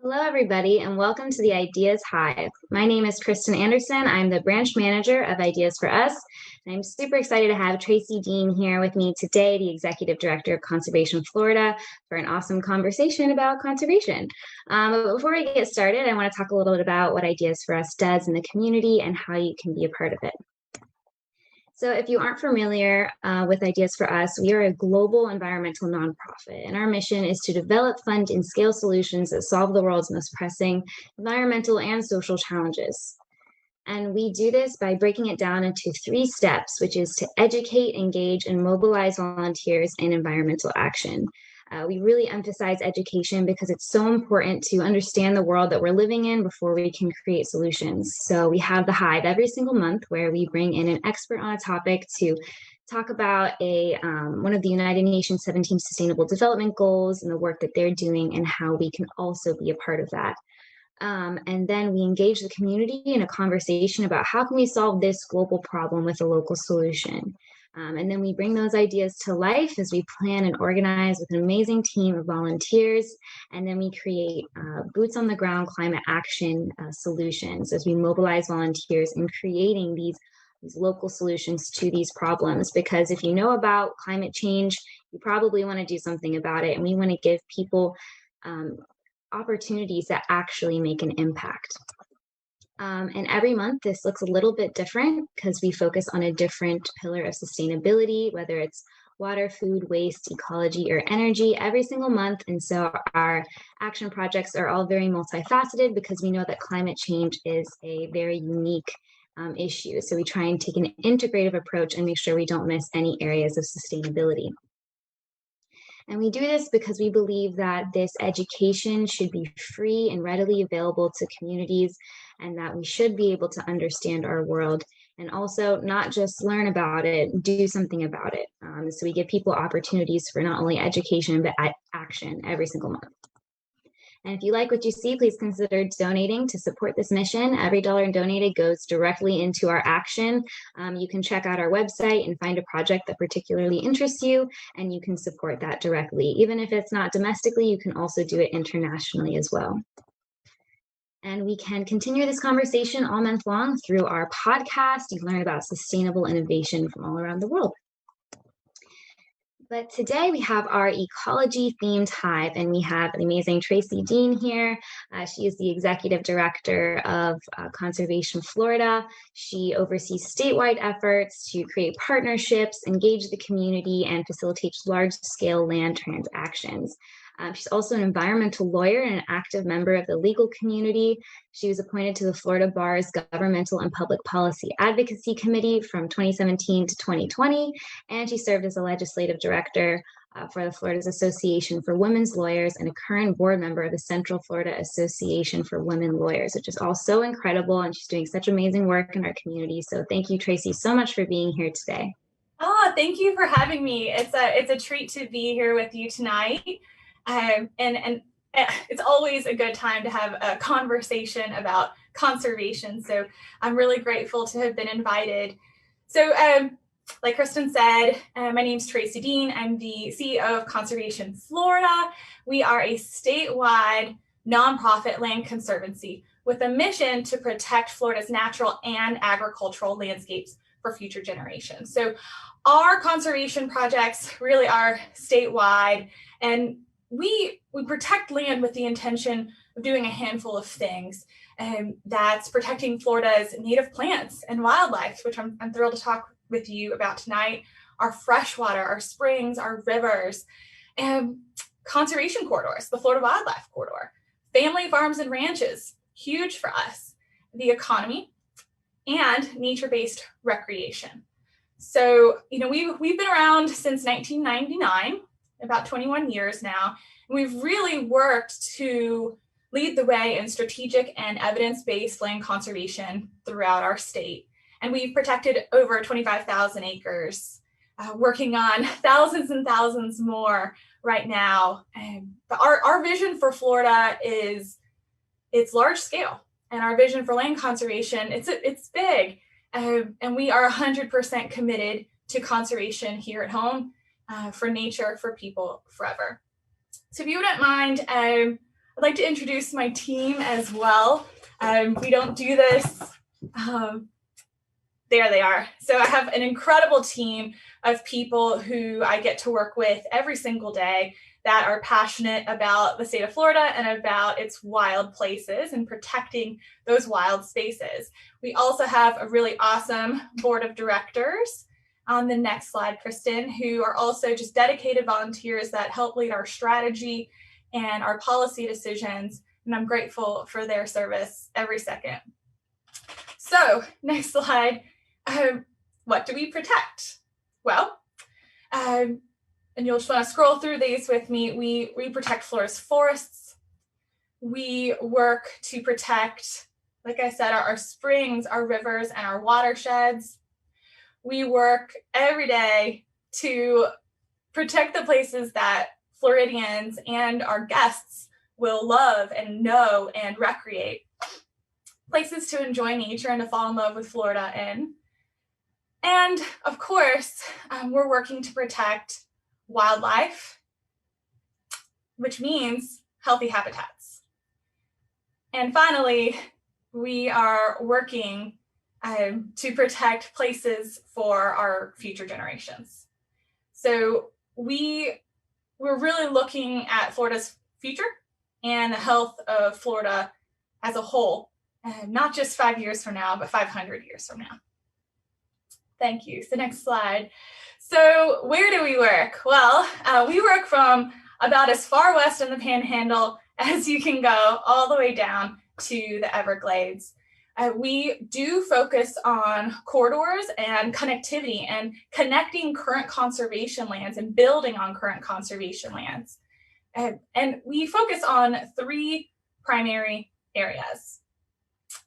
Hello, everybody, and welcome to the Ideas Hive. My name is Kristen Anderson. I'm the branch manager of Ideas for Us, and I'm super excited to have Traci Deen here with me today, the executive director of Conservation Florida, for an awesome conversation about conservation. But before we get started, I want to talk a little bit about what Ideas for Us does in the community and how you can be a part of it. So, if you aren't familiar with Ideas for Us, we are a global environmental nonprofit, and our mission is to develop, fund, and scale solutions that solve the world's most pressing environmental and social challenges. And we do this by breaking it down into 3 steps, which is to educate, engage, and mobilize volunteers in environmental action. We really emphasize education because it's so important to understand the world that we're living in before we can create solutions. So we have the Hive every single month where we bring in an expert on a topic to talk about one of the United Nations 17 Sustainable Development Goals and the work that they're doing and how we can also be a part of that. And then we engage the community in a conversation about how can we solve this global problem with a local solution. And then we bring those ideas to life as we plan and organize with an amazing team of volunteers. And then we create boots on the ground climate action solutions as we mobilize volunteers in creating these local solutions to these problems. Because if you know about climate change, you probably want to do something about it. And we want to give people opportunities that actually make an impact. And every month, this looks a little bit different because we focus on a different pillar of sustainability, whether it's water, food, waste, ecology, or energy every single month. And so our action projects are all very multifaceted because we know that climate change is a very unique issue. So we try and take an integrative approach and make sure we don't miss any areas of sustainability. And we do this because we believe that this education should be free and readily available to communities, and that we should be able to understand our world and also not just learn about it, do something about it. So we give people opportunities for not only education, but action every single month. And if you like what you see, please consider donating to support this mission. Every dollar donated goes directly into our action. You can check out our website and find a project that particularly interests you, and you can support that directly. Even if it's not domestically, you can also do it internationally as well. And we can continue this conversation all month long through our podcast. You can learn about sustainable innovation from all around the world. But today we have our ecology themed hive, and we have the amazing Traci Deen here. She is the executive director of Conservation Florida. She oversees statewide efforts to create partnerships, engage the community, and facilitates large-scale land transactions. She's also an environmental lawyer and an active member of the legal community. She was appointed to the Florida Bar's Governmental and Public Policy Advocacy Committee from 2017 to 2020, and she served as a legislative director for the Florida's Association for Women's Lawyers and a current board member of the Central Florida Association for Women Lawyers, which is all so incredible, and she's doing such amazing work in our community. So thank you, Traci, so much for being here today. Oh, thank you for having me. It's a treat to be here with you tonight. And it's always a good time to have a conversation about conservation. So I'm really grateful to have been invited. So like Kristen said, my name is Traci Deen. I'm the CEO of Conservation Florida. We are a statewide nonprofit land conservancy with a mission to protect Florida's natural and agricultural landscapes for future generations. So our conservation projects really are statewide, and we protect land with the intention of doing a handful of things. That's protecting Florida's native plants and wildlife, which I'm thrilled to talk with you about tonight, our freshwater, our springs, our rivers, and conservation corridors, the Florida Wildlife Corridor, family farms and ranches, huge for us, the economy, and nature-based recreation. So, we've been around since 1999, about 21 years now. And we've really worked to lead the way in strategic and evidence-based land conservation throughout our state. And we've protected over 25,000 acres, working on thousands and thousands more right now. But our vision for Florida it's large scale. And our vision for land conservation, it's big. And we are 100% committed to conservation here at home, for nature, for people, forever. So if you wouldn't mind, I'd like to introduce my team as well. We don't do this. There they are. So I have an incredible team of people who I get to work with every single day that are passionate about the state of Florida and about its wild places and protecting those wild spaces. We also have a really awesome board of directors on the next slide, Kristen, who are also just dedicated volunteers that help lead our strategy and our policy decisions. And I'm grateful for their service every second. So next slide. What do we protect? Well, and you'll just want to scroll through these with me. We protect Florida's forests. We work to protect, like I said, our springs, our rivers, and our watersheds. We work every day to protect the places that Floridians and our guests will love and know and recreate. Places to enjoy nature and to fall in love with Florida in. And of course, we're working to protect wildlife, which means healthy habitats. And finally, we are working to protect places for our future generations. So we're really looking at Florida's future and the health of Florida as a whole, not just 5 years from now, but 500 years from now. Thank you. So next slide. So where do we work? Well, we work from about as far west in the Panhandle as you can go, all the way down to the Everglades. We do focus on corridors and connectivity and connecting current conservation lands and building on current conservation lands. And we focus on 3 primary areas.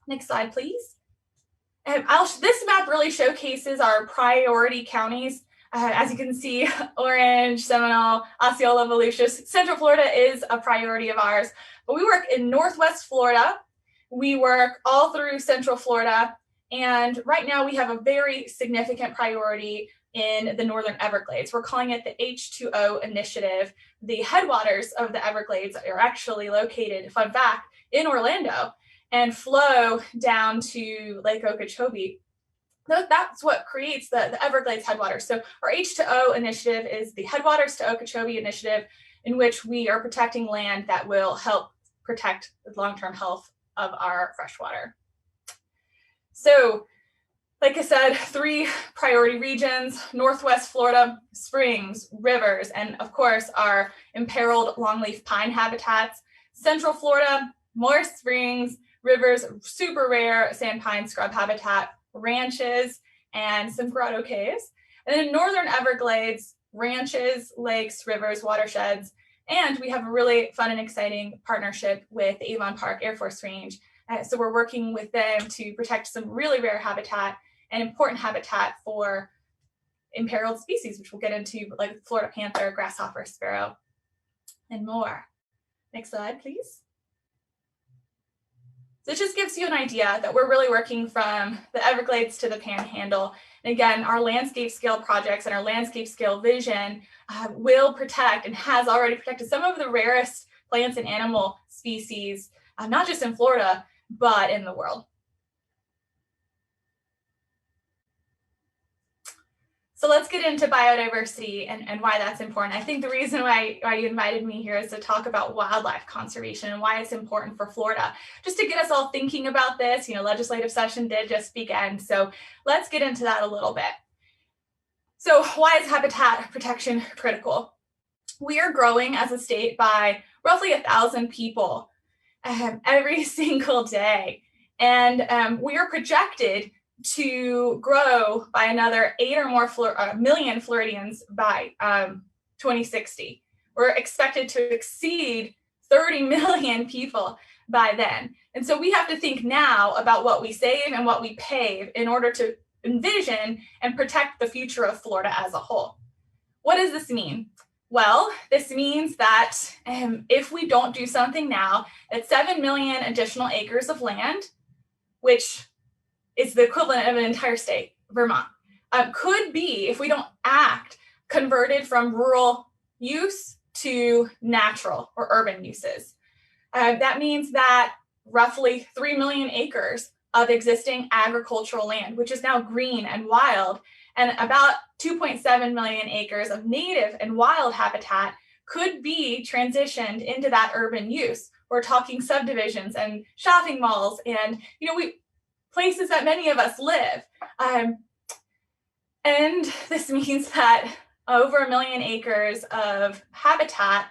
Next slide, please. This map really showcases our priority counties. As you can see, Orange, Seminole, Osceola, Volusius. Central Florida is a priority of ours, but we work in Northwest Florida. We work all through Central Florida. And right now we have a very significant priority in the Northern Everglades. We're calling it the H2O initiative. The headwaters of the Everglades are actually located, fun fact, in Orlando, and flow down to Lake Okeechobee. That's what creates the Everglades headwaters. So our H2O initiative is the Headwaters to Okeechobee initiative, in which we are protecting land that will help protect the long-term health of our freshwater. So, like I said, 3 priority regions: Northwest Florida, springs, rivers, and of course our imperiled longleaf pine habitats. Central Florida, more springs, rivers, super rare sand pine scrub habitat, ranches, and some grotto caves. And then Northern Everglades, ranches, lakes, rivers, watersheds. And we have a really fun and exciting partnership with the Avon Park Air Force Range. So we're working with them to protect some really rare habitat and important habitat for imperiled species, which we'll get into, like Florida panther, grasshopper, sparrow, and more. Next slide, please. So it just gives you an idea that we're really working from the Everglades to the Panhandle. And again, our landscape scale projects and our landscape scale vision will protect and has already protected some of the rarest plants and animal species, not just in Florida, but in the world. So let's get into biodiversity and why that's important. I think the reason why you invited me here is to talk about wildlife conservation and why it's important for Florida. Just to get us all thinking about this, legislative session did just begin. So let's get into that a little bit. So why is habitat protection critical? We are growing as a state by roughly 1,000 people every single day. And we are projected to grow by another 8 or more million Floridians by 2060. We're expected to exceed 30 million people by then. And so we have to think now about what we save and what we pave in order to envision and protect the future of Florida as a whole. What does this mean? Well, this means that if we don't do something now, that 7 million additional acres of land, which is the equivalent of an entire state, Vermont, could be, if we don't act, converted from rural use to natural or urban uses. That means that roughly 3 million acres of existing agricultural land, which is now green and wild, and about 2.7 million acres of native and wild habitat could be transitioned into that urban use. We're talking subdivisions and shopping malls and, places that many of us live. And this means that over 1 million acres of habitat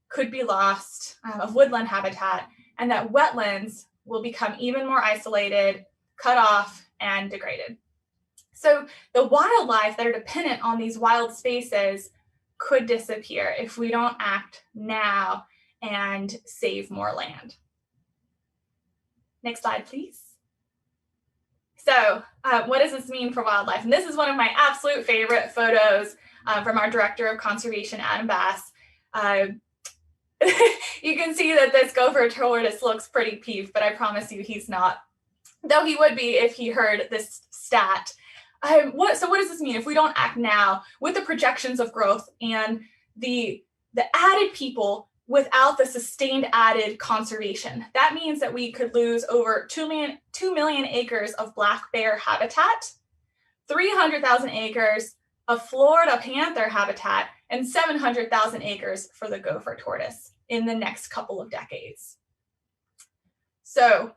could be lost, of woodland habitat, and that wetlands will become even more isolated, cut off, and degraded. So the wildlife that are dependent on these wild spaces could disappear if we don't act now and save more land. Next slide, please. So what does this mean for wildlife? And this is one of my absolute favorite photos from our Director of Conservation, Adam Bass. You can see that this gopher tortoise looks pretty peeved, but I promise you he's not, though he would be if he heard this stat. So what does this mean if we don't act now with the projections of growth and the added people without the sustained added conservation? That means that we could lose over 2 million acres of black bear habitat, 300,000 acres of Florida panther habitat, and 700,000 acres for the gopher tortoise in the next couple of decades. So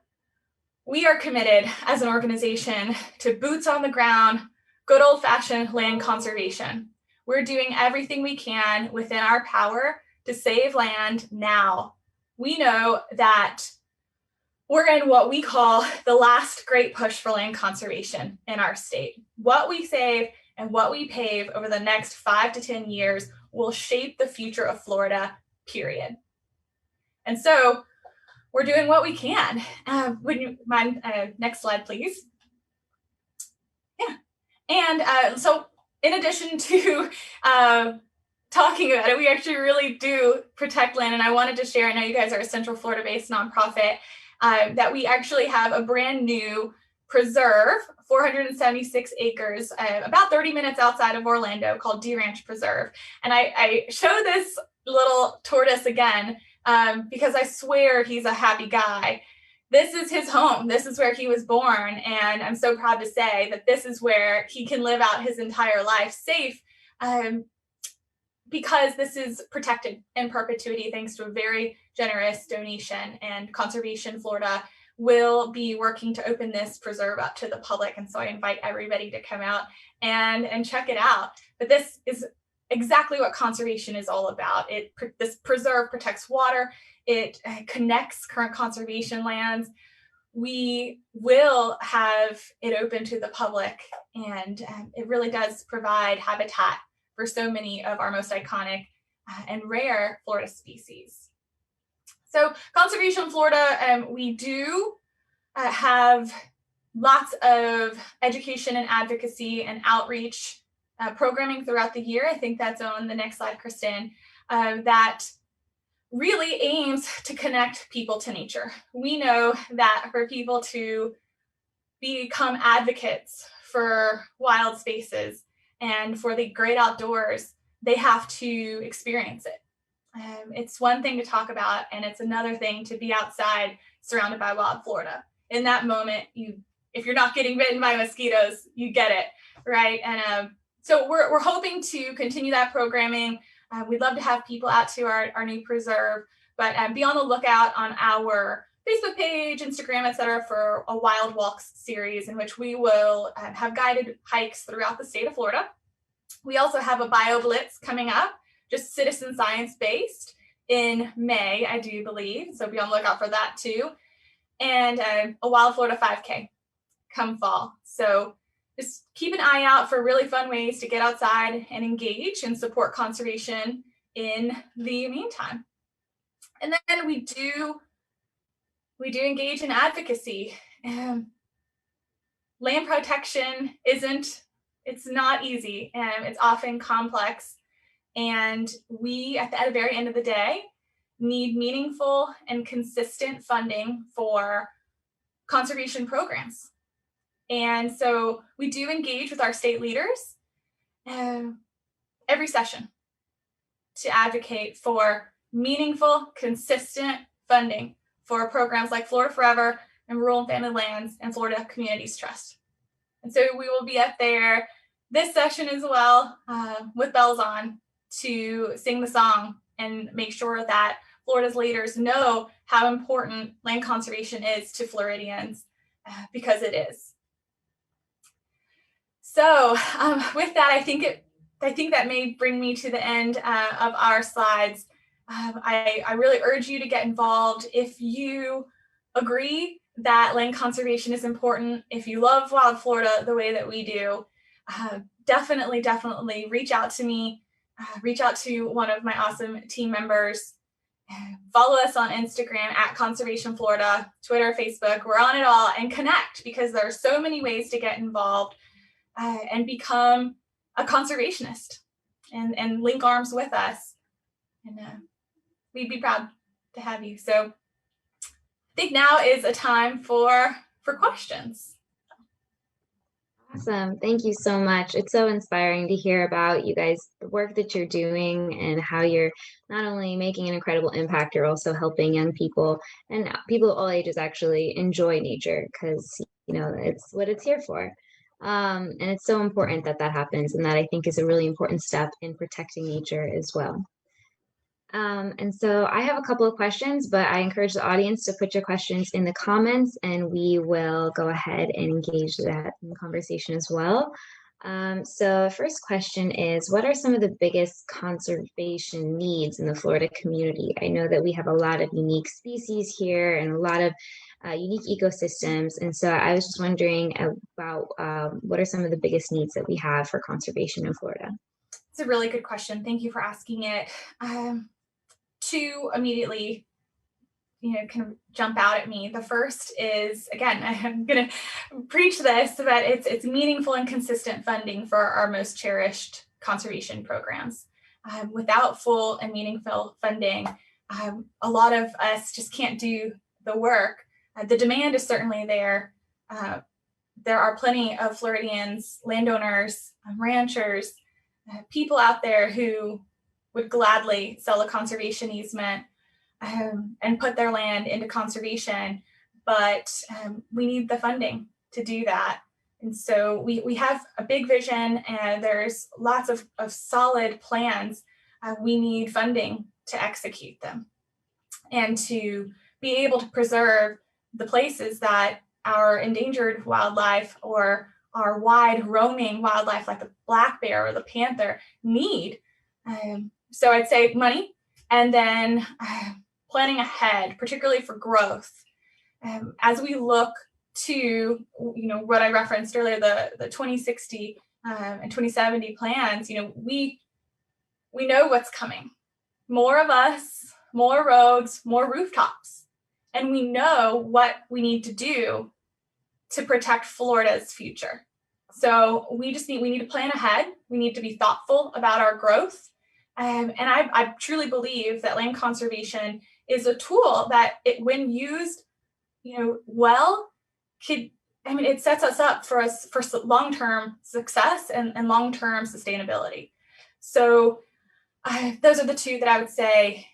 we are committed as an organization to boots on the ground, good old-fashioned land conservation. We're doing everything we can within our power to save land now. We know that we're in what we call the last great push for land conservation in our state. What we save and what we pave over the next 5 to 10 years will shape the future of Florida, period. And so we're doing what we can. Would you mind, next slide, please? Yeah. And so in addition to talking about it, we actually really do protect land. And I wanted to share, I know you guys are a Central Florida-based nonprofit, that we actually have a brand new preserve, 476 acres, about 30 minutes outside of Orlando, called D Ranch Preserve. And I show this little tortoise again because I swear he's a happy guy. This is his home. This is where he was born. And I'm so proud to say that this is where he can live out his entire life safe, because this is protected in perpetuity thanks to a very generous donation, and Conservation Florida will be working to open this preserve up to the public. And so I invite everybody to come out and check it out. But this is exactly what conservation is all about. This preserve protects water. It connects current conservation lands. We will have it open to the public, and it really does provide habitat for so many of our most iconic and rare Florida species. So Conservation Florida, we do have lots of education and advocacy and outreach programming throughout the year. I think that's on the next slide, Kristen, that really aims to connect people to nature. We know that for people to become advocates for wild spaces and for the great outdoors, they have to experience it. It's one thing to talk about, and it's another thing to be outside surrounded by wild Florida. In that moment, if you're not getting bitten by mosquitoes, you get it, right? And so we're hoping to continue that programming. We'd love to have people out to our new preserve, but be on the lookout on our Facebook page, Instagram, etc., for a Wild Walks series in which we will have guided hikes throughout the state of Florida. We also have a Bio Blitz coming up, just citizen science based, in May, I do believe. So be on the lookout for that too. And a Wild Florida 5K come fall. So just keep an eye out for really fun ways to get outside and engage and support conservation in the meantime. And then we do engage in advocacy. Land protection it's not easy, and it's often complex. And we, at the very end of the day, need meaningful and consistent funding for conservation programs. And so we do engage with our state leaders every session to advocate for meaningful, consistent funding for programs like Florida Forever and Rural and Family Lands and Florida Communities Trust. And so we will be up there this session as well with bells on to sing the song and make sure that Florida's leaders know how important land conservation is to Floridians, because it is. So with that, I think that may bring me to the end of our slides. I really urge you to get involved if you agree that land conservation is important. If you love wild Florida the way that we do, definitely reach out to me. Reach out to one of my awesome team members. Follow us on Instagram at Conservation Florida, Twitter, Facebook. We're on it all, and connect, because there are so many ways to get involved and become a conservationist and link arms with us. And we'd be proud to have you. So I think now is a time for questions. Awesome. Thank you so much. It's so inspiring to hear about you guys, the work that you're doing, and how you're not only making an incredible impact, you're also helping young people and people of all ages actually enjoy nature, because, it's what it's here for. And it's so important that happens. And that, I think, is a really important step in protecting nature as well. And so I have a couple of questions, but I encourage the audience to put your questions in the comments, and we will go ahead and engage that in the conversation as well. So first question is, what are some of the biggest conservation needs in the Florida community? I know that we have a lot of unique species here and a lot of unique ecosystems. And so I was just wondering about what are some of the biggest needs that we have for conservation in Florida? It's a really good question. Thank you for asking it. Two immediately, kind of jump out at me. The first is, again, I'm going to preach this, but it's meaningful and consistent funding for our most cherished conservation programs. Without full and meaningful funding, a lot of us just can't do the work. The demand is certainly there. There are plenty of Floridians, landowners, ranchers, people out there who would gladly sell a conservation easement and put their land into conservation, but we need the funding to do that. And so we have a big vision, and there's lots of solid plans. We need funding to execute them and to be able to preserve the places that our endangered wildlife or our wide roaming wildlife like the black bear or the panther need. So I'd say money, and then planning ahead, particularly for growth. As we look to, what I referenced earlier, the 2060 and 2070 plans, we know what's coming. More of us, more roads, more rooftops. And we know what we need to do to protect Florida's future. So we need to plan ahead. We need to be thoughtful about our growth. And I truly believe that land conservation is a tool that, when used, well, it sets us up for long-term success and long-term sustainability. So those are the two that I would say: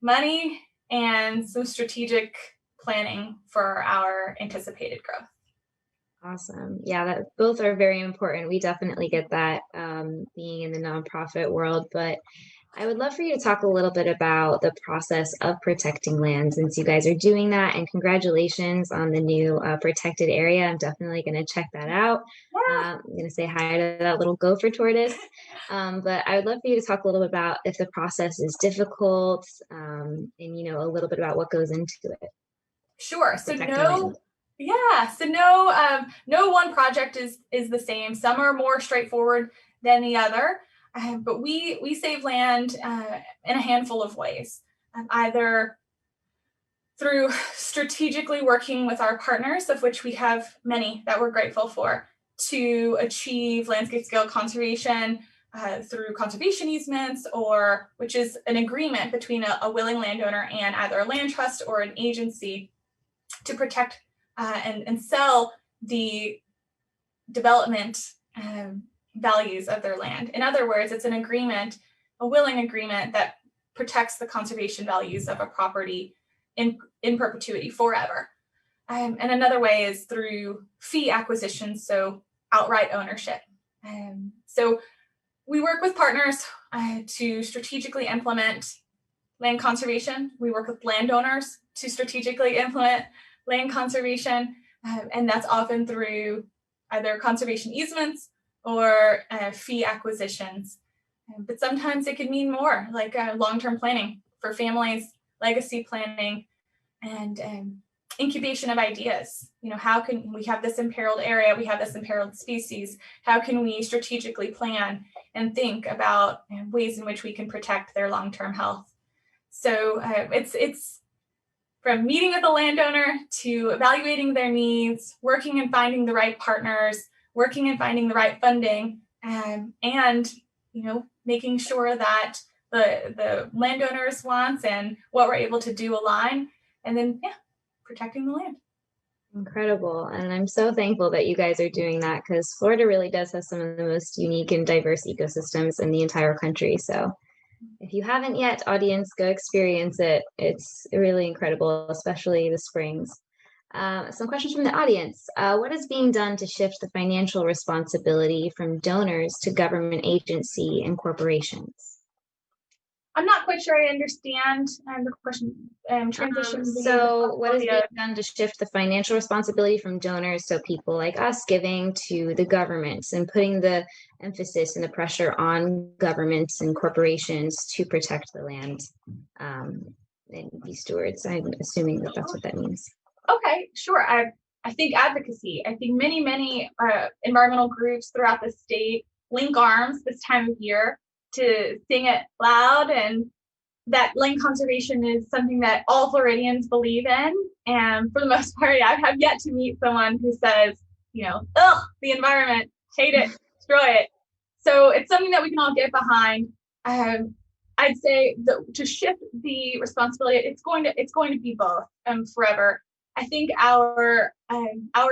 money and some strategic planning for our anticipated growth. Awesome. Yeah, both are very important. We definitely get that being in the nonprofit world, but I would love for you to talk a little bit about the process of protecting land, since you guys are doing that, and congratulations on the new protected area. I'm definitely going to check that out. I'm going to say hi to that little gopher tortoise. But I would love for you to talk a little bit about if the process is difficult, and, a little bit about what goes into it. Sure. So no one project is the same. Some are more straightforward than the other, but we save land in a handful of ways, either through strategically working with our partners, of which we have many that we're grateful for, to achieve landscape scale conservation through conservation easements, which is an agreement between a willing landowner and either a land trust or an agency to protect and sell the development values of their land. In other words, it's an agreement, a willing agreement that protects the conservation values of a property in perpetuity forever. And another way is through fee acquisition, so outright ownership. So we work with partners to strategically implement land conservation. We work with landowners to strategically implement land conservation, and that's often through either conservation easements or fee acquisitions. But sometimes it could mean more, like long-term planning for families, legacy planning, and incubation of ideas. How can we have this imperiled area? We have this imperiled species. How can we strategically plan and think about ways in which we can protect their long-term health? So it's from meeting with a landowner to evaluating their needs, working and finding the right partners, working and finding the right funding, and making sure that the landowner's wants and what we're able to do align, and then protecting the land. Incredible. And I'm so thankful that you guys are doing that, because Florida really does have some of the most unique and diverse ecosystems in the entire country. So if you haven't yet, audience, go experience it. It's really incredible, especially the springs. Some questions from the audience. What is being done to shift the financial responsibility from donors to government agency and corporations? I'm not quite sure I understand the question. Transition. So what is being done to shift the financial responsibility from donors, so people like us, giving, to the governments and putting the emphasis and the pressure on governments and corporations to protect the land and be stewards? I'm assuming that that's what that means. Okay, sure. I think advocacy. I think many environmental groups throughout the state link arms this time of year to sing it loud, and that land conservation is something that all Floridians believe in. And for the most part, I have yet to meet someone who says, ugh, the environment, hate it, destroy it. So it's something that we can all get behind. I'd say to shift the responsibility, it's going to be both forever. I think our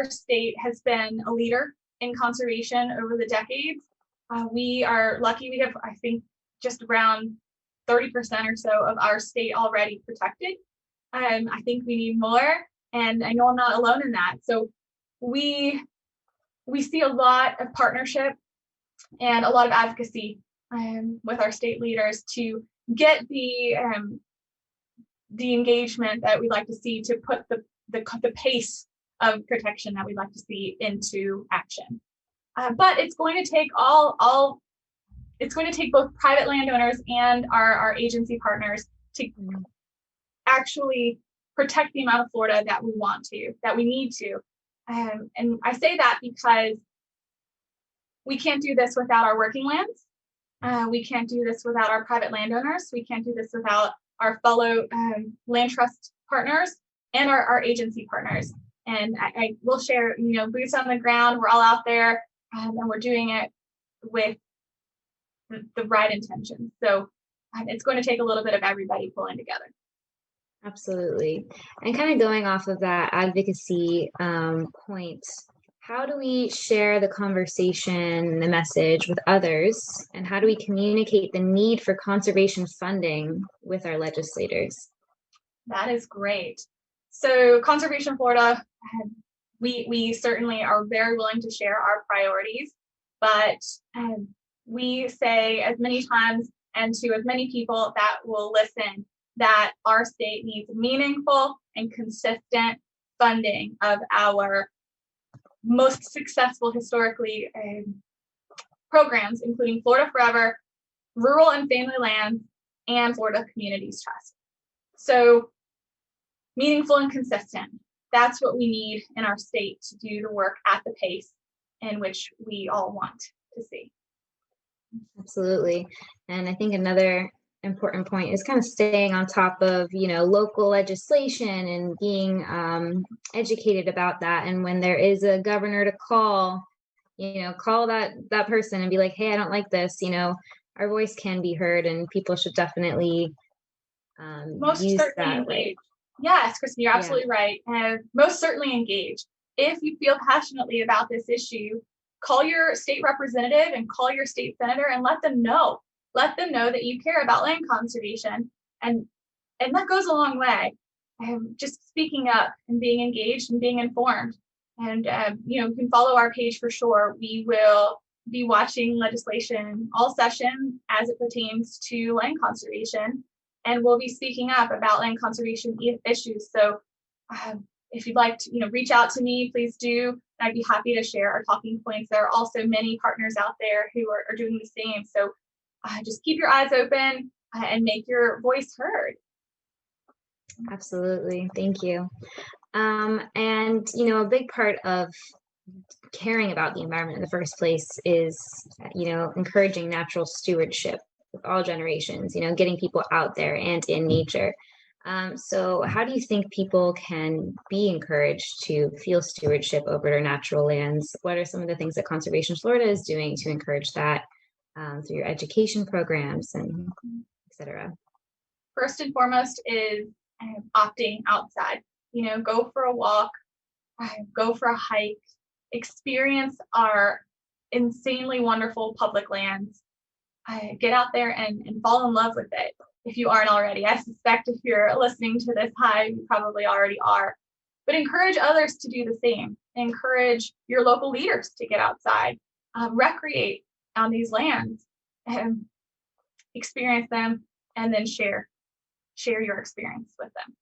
state has been a leader in conservation over the decades. We are lucky. We have, I think, just around 30% or so of our state already protected. I think we need more, and I know I'm not alone in that. So we see a lot of partnership and a lot of advocacy with our state leaders to get the engagement that we'd like to see, to put the pace of protection that we'd like to see into action. But it's going to take it's going to take both private landowners and our agency partners to actually protect the amount of Florida that we want to, that we need to. And I say that because we can't do this without our working lands. We can't do this without our private landowners. We can't do this without our fellow land trust partners and our agency partners. And I will share, boots on the ground. We're all out there, and we're doing it with the right intention. So it's going to take a little bit of everybody pulling together. Absolutely. And kind of going off of that advocacy point, how do we share the conversation, the message with others, and how do we communicate the need for conservation funding with our legislators? That is great. So Conservation Florida, we certainly are very willing to share our priorities, but we say as many times and to as many people that will listen that our state needs meaningful and consistent funding of our most successful historically programs, including Florida Forever, Rural and Family Lands, and Florida Communities Trust. So meaningful and consistent. That's what we need in our state to do the work at the pace in which we all want to see. Absolutely. And I think another important point is kind of staying on top of, local legislation and being educated about that. And when there is a governor to call that person and be like, hey, I don't like this, our voice can be heard, and people should definitely most use certainly that. Engage. Yes, Kristen, you're absolutely right. Most certainly engage. If you feel passionately about this issue, call your state representative and call your state senator and let them know. Let them know that you care about land conservation. And that goes a long way. just speaking up and being engaged and being informed. And, you can follow our page for sure. We will be watching legislation all session as it pertains to land conservation. And we'll be speaking up about land conservation issues. So if you'd like to, reach out to me, please do. I'd be happy to share our talking points. There are also many partners out there who are doing the same. So just keep your eyes open and make your voice heard. Absolutely. Thank you. And, a big part of caring about the environment in the first place is, encouraging natural stewardship with all generations, getting people out there and in nature. So how do you think people can be encouraged to feel stewardship over their natural lands? What are some of the things that Conservation Florida is doing to encourage that through your education programs and et cetera? First and foremost is opting outside. Go for a walk, go for a hike, experience our insanely wonderful public lands. Get out there and fall in love with it if you aren't already. I suspect if you're listening to this, you probably already are. But encourage others to do the same. Encourage your local leaders to get outside, recreate on these lands, and experience them, and then share your experience with them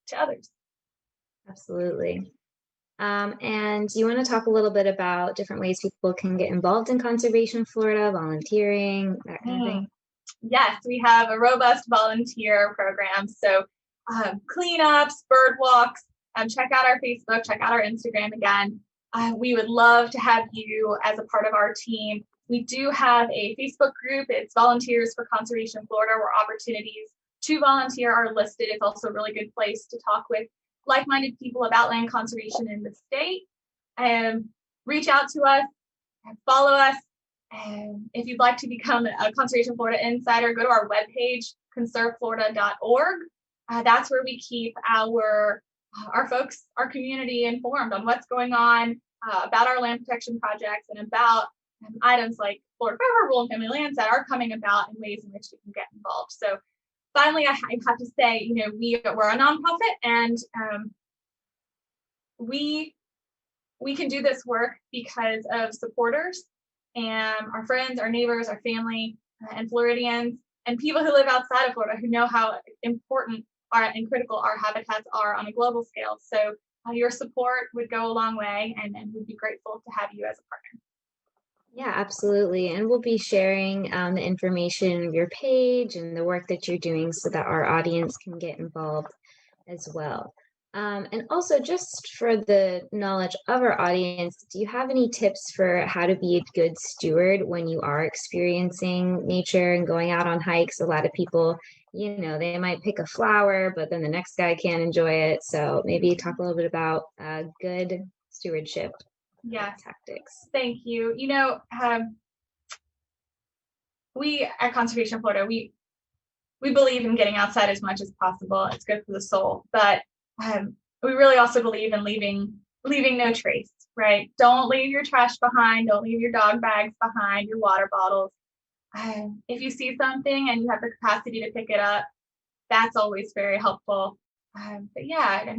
to others. Absolutely. And you want to talk a little bit about different ways people can get involved in Conservation Florida, volunteering, that kind of thing? Yes, we have a robust volunteer program. So cleanups, bird walks, check out our Facebook, check out our Instagram again. We would love to have you as a part of our team. We do have a Facebook group. It's Volunteers for Conservation Florida, where opportunities to volunteer are listed. It's also a really good place to talk with like-minded people about land conservation in the state. Reach out to us and follow us. And if you'd like to become a Conservation Florida insider, go to our webpage, conserveflorida.org. That's where we keep our folks, our community informed on what's going on, about our land protection projects, and about items like Florida Forever Rule and Family Lands that are coming about and ways in which you can get involved. So finally, I have to say, we're a nonprofit, and we can do this work because of supporters and our friends, our neighbors, our family, and Floridians, and people who live outside of Florida who know how important and critical our habitats are on a global scale. So your support would go a long way, and we'd be grateful to have you as a partner. Yeah, absolutely. And we'll be sharing the information of your page and the work that you're doing so that our audience can get involved as well. And also, just for the knowledge of our audience, do you have any tips for how to be a good steward when you are experiencing nature and going out on hikes? A lot of people, they might pick a flower, but then the next guy can't enjoy it. So maybe talk a little bit about good stewardship. Yes. Tactics. Thank you. We at Conservation Florida, we believe in getting outside as much as possible. It's good for the soul, but we really also believe in leaving no trace, right? Don't leave your trash behind. Don't leave your dog bags behind, your water bottles. If you see something and you have the capacity to pick it up, that's always very helpful. But yeah,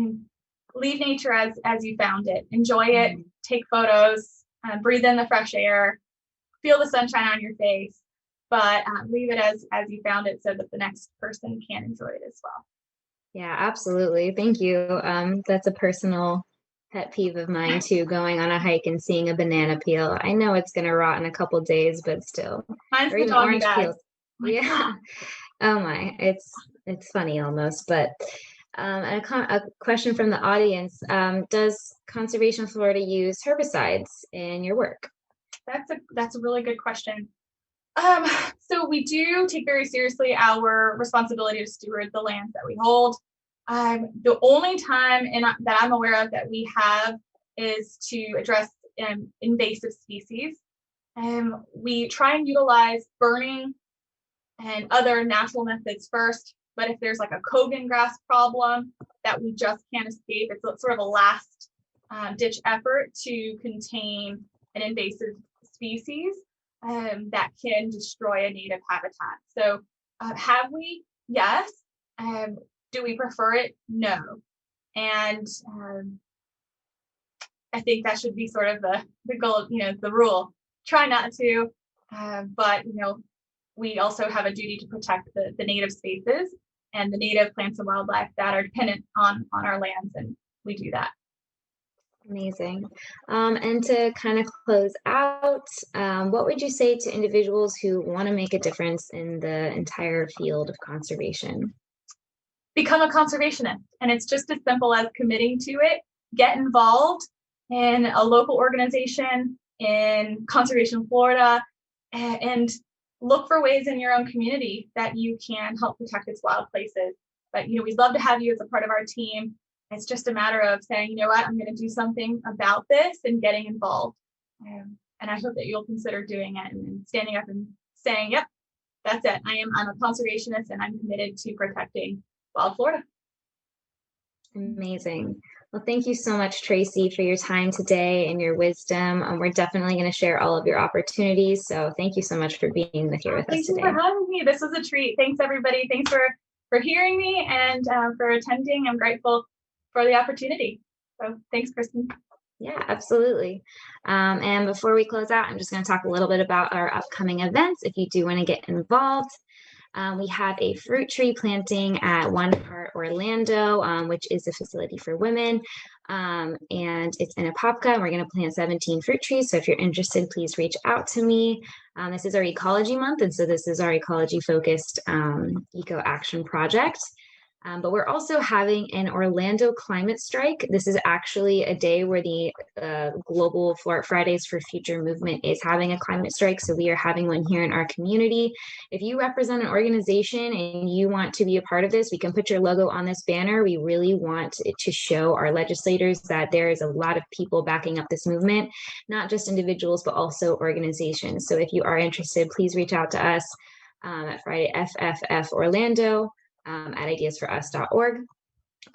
leave nature as you found it. Enjoy it. Take photos. Breathe in the fresh air. Feel the sunshine on your face. But leave it as you found it, so that the next person can enjoy it as well. Yeah, absolutely. Thank you. That's a personal pet peeve of mine too, going on a hike and seeing a banana peel. I know it's going to rot in a couple days, but still. Mine's the doggy bag. Yeah. Oh my, it's funny almost, but a question from the audience. Does Conservation Florida use herbicides in your work? That's a really good question. So we do take very seriously our responsibility to steward the lands that we hold. The only time that I'm aware of that we have is to address invasive species. We try and utilize burning and other natural methods first, but if there's like a Kogan grass problem that we just can't escape, it's sort of a last ditch effort to contain an invasive species that can destroy a native habitat. So have we? Yes. Do we prefer it? No. And I think that should be sort of the goal, the rule. Try not to, but we also have a duty to protect the native spaces and the native plants and wildlife that are dependent on our lands, and we do that. Amazing. And to kind of close out, what would you say to individuals who want to make a difference in the entire field of conservation? Become a conservationist. And it's just as simple as committing to it. Get involved in a local organization in Conservation Florida, and look for ways in your own community that you can help protect its wild places. But we'd love to have you as a part of our team. It's just a matter of saying, you know what, I'm going to do something about this and getting involved. And I hope that you'll consider doing it and standing up and saying, yep, that's it. I'm a conservationist and I'm committed to protecting wild Florida. Amazing. Well, thank you so much, Tracy, for your time today and your wisdom. We're definitely going to share all of your opportunities. So thank you so much for being here with us today. Thank you for having me. This was a treat. Thanks, everybody. Thanks for hearing me and for attending. I'm grateful for the opportunity. So thanks, Kristen. Yeah, absolutely. And before we close out, I'm just going to talk a little bit about our upcoming events. If you do want to get involved, we have a fruit tree planting at One Part Orlando, which is a facility for women. And it's in Apopka, and we're going to plant 17 fruit trees. So if you're interested, please reach out to me. This is our ecology month, and so this is our ecology-focused eco action project. But we're also having an Orlando climate strike. This is actually a day where the Global Fridays for Future movement is having a climate strike. So we are having one here in our community. If you represent an organization and you want to be a part of this, we can put your logo on this banner. We really want it to show our legislators that there is a lot of people backing up this movement, not just individuals, but also organizations. So if you are interested, please reach out to us at Friday FFF Orlando. At ideasforus.org.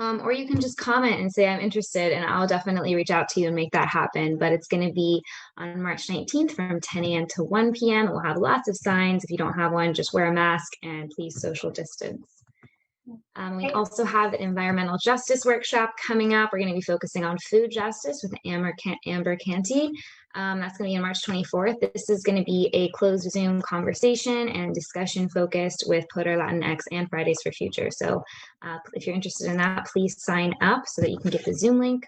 Or you can just comment and say, I'm interested, and I'll definitely reach out to you and make that happen. But it's going to be on March 19th from 10 a.m. to 1 p.m. We'll have lots of signs. If you don't have one, just wear a mask and please social distance. We also have the environmental justice workshop coming up. We're going to be focusing on food justice with Amber Canty. That's going to be on March 24th. This is going to be a closed Zoom conversation and discussion focused with Poder Latinx and Fridays for Future. So if you're interested in that, please sign up so that you can get the Zoom link.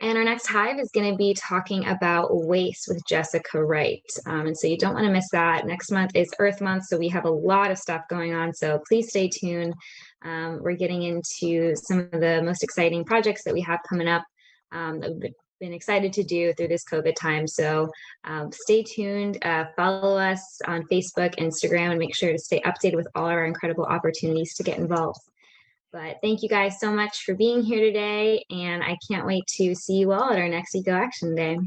And our next Hive is going to be talking about waste with Jessica Wright. And so you don't want to miss that. Next month is Earth Month, so we have a lot of stuff going on. So please stay tuned. We're getting into some of the most exciting projects that we have coming up that we've been excited to do through this COVID time. So stay tuned, follow us on Facebook, Instagram, and make sure to stay updated with all our incredible opportunities to get involved. But thank you guys so much for being here today, and I can't wait to see you all at our next Eco Action Day.